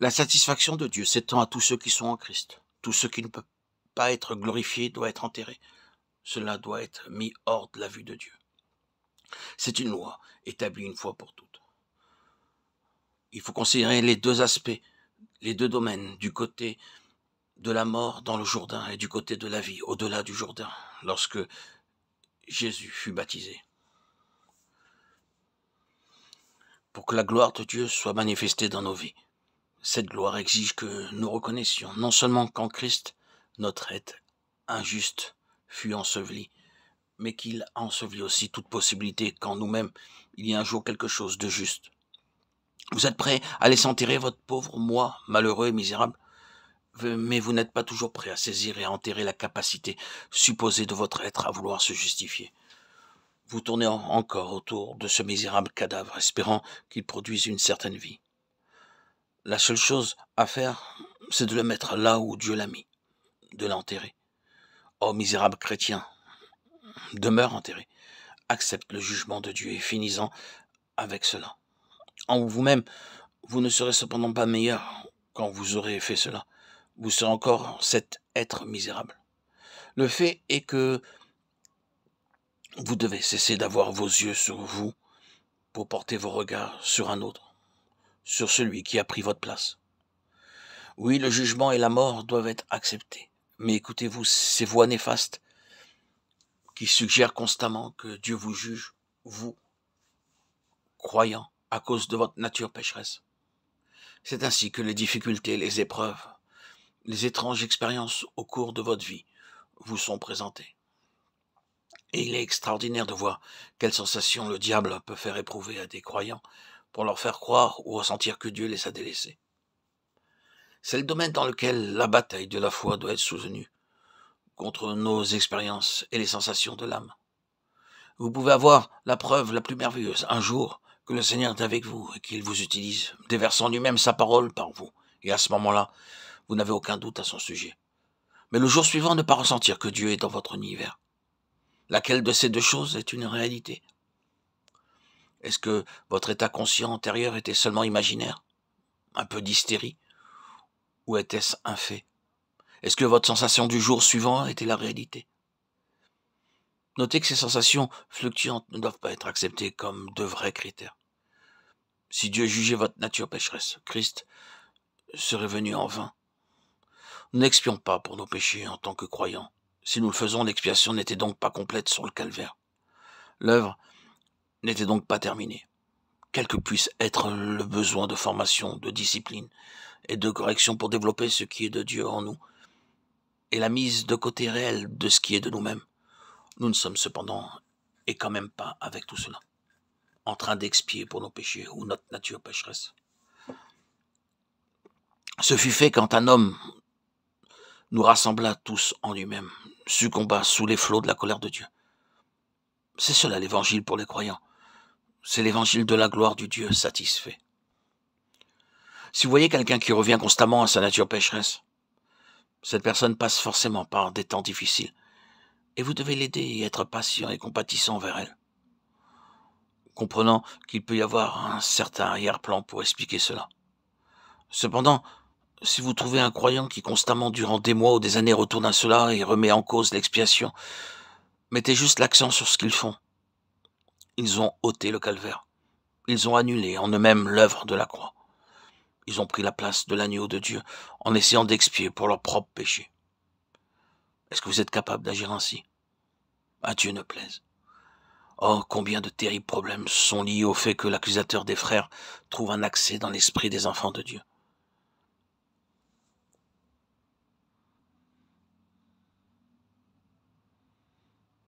La satisfaction de Dieu s'étend à tous ceux qui sont en Christ. Tout ce qui ne peut pas être glorifié doit être enterré. Cela doit être mis hors de la vue de Dieu. C'est une loi établie une fois pour toutes. Il faut considérer les deux aspects, les deux domaines, du côté de la mort dans le Jourdain et du côté de la vie au-delà du Jourdain, lorsque Jésus fut baptisé. Pour que la gloire de Dieu soit manifestée dans nos vies, cette gloire exige que nous reconnaissions non seulement qu'en Christ, notre être injuste fut enseveli, mais qu'il a enseveli aussi toute possibilité qu'en nous-mêmes, il y a un jour quelque chose de juste. Vous êtes prêts à laisser enterrer votre pauvre moi, malheureux et misérable, mais vous n'êtes pas toujours prêt à saisir et à enterrer la capacité supposée de votre être à vouloir se justifier. Vous tournez encore autour de ce misérable cadavre, espérant qu'il produise une certaine vie. La seule chose à faire, c'est de le mettre là où Dieu l'a mis, de l'enterrer. Oh misérable chrétien, demeure enterré, accepte le jugement de Dieu et finissant avec cela. En vous-même, vous ne serez cependant pas meilleur quand vous aurez fait cela. Vous serez encore cet être misérable. Le fait est que vous devez cesser d'avoir vos yeux sur vous pour porter vos regards sur un autre, sur celui qui a pris votre place. Oui, le jugement et la mort doivent être acceptés, mais écoutez-vous ces voix néfastes qui suggèrent constamment que Dieu vous juge, vous, croyants, à cause de votre nature pécheresse. C'est ainsi que les difficultés, les épreuves, les étranges expériences au cours de votre vie vous sont présentées. Et il est extraordinaire de voir quelle sensation le diable peut faire éprouver à des croyants pour leur faire croire ou ressentir que Dieu les a délaissés. C'est le domaine dans lequel la bataille de la foi doit être soutenue contre nos expériences et les sensations de l'âme. Vous pouvez avoir la preuve la plus merveilleuse un jour que le Seigneur est avec vous et qu'il vous utilise, déversant lui-même sa parole par vous. Et à ce moment-là, vous n'avez aucun doute à son sujet. Mais le jour suivant, ne pas ressentir que Dieu est dans votre univers. Laquelle de ces deux choses est une réalité? Est-ce que votre état conscient antérieur était seulement imaginaire, un peu d'hystérie, ou était-ce un fait? Est-ce que votre sensation du jour suivant était la réalité? Notez que ces sensations fluctuantes ne doivent pas être acceptées comme de vrais critères. Si Dieu jugeait votre nature pécheresse, Christ serait venu en vain. Nous n'expions pas pour nos péchés en tant que croyants. Si nous le faisons, l'expiation n'était donc pas complète sur le calvaire. L'œuvre n'était donc pas terminée. Quel que puisse être le besoin de formation, de discipline et de correction pour développer ce qui est de Dieu en nous, et la mise de côté réelle de ce qui est de nous-mêmes, nous ne sommes cependant, et quand même pas avec tout cela, en train d'expier pour nos péchés ou notre nature pécheresse. Ce fut fait quand un homme nous rassembla tous en lui-même, succomba sous les flots de la colère de Dieu. C'est cela l'évangile pour les croyants. C'est l'évangile de la gloire du Dieu satisfait. Si vous voyez quelqu'un qui revient constamment à sa nature pécheresse, cette personne passe forcément par des temps difficiles, et vous devez l'aider et être patient et compatissant envers elle, comprenant qu'il peut y avoir un certain arrière-plan pour expliquer cela. Cependant, si vous trouvez un croyant qui constamment, durant des mois ou des années, retourne à cela et remet en cause l'expiation, mettez juste l'accent sur ce qu'ils font. Ils ont ôté le calvaire. Ils ont annulé en eux-mêmes l'œuvre de la croix. Ils ont pris la place de l'agneau de Dieu en essayant d'expier pour leurs propres péchés. Est-ce que vous êtes capable d'agir ainsi? À Dieu ne plaise. Oh, combien de terribles problèmes sont liés au fait que l'accusateur des frères trouve un accès dans l'esprit des enfants de Dieu.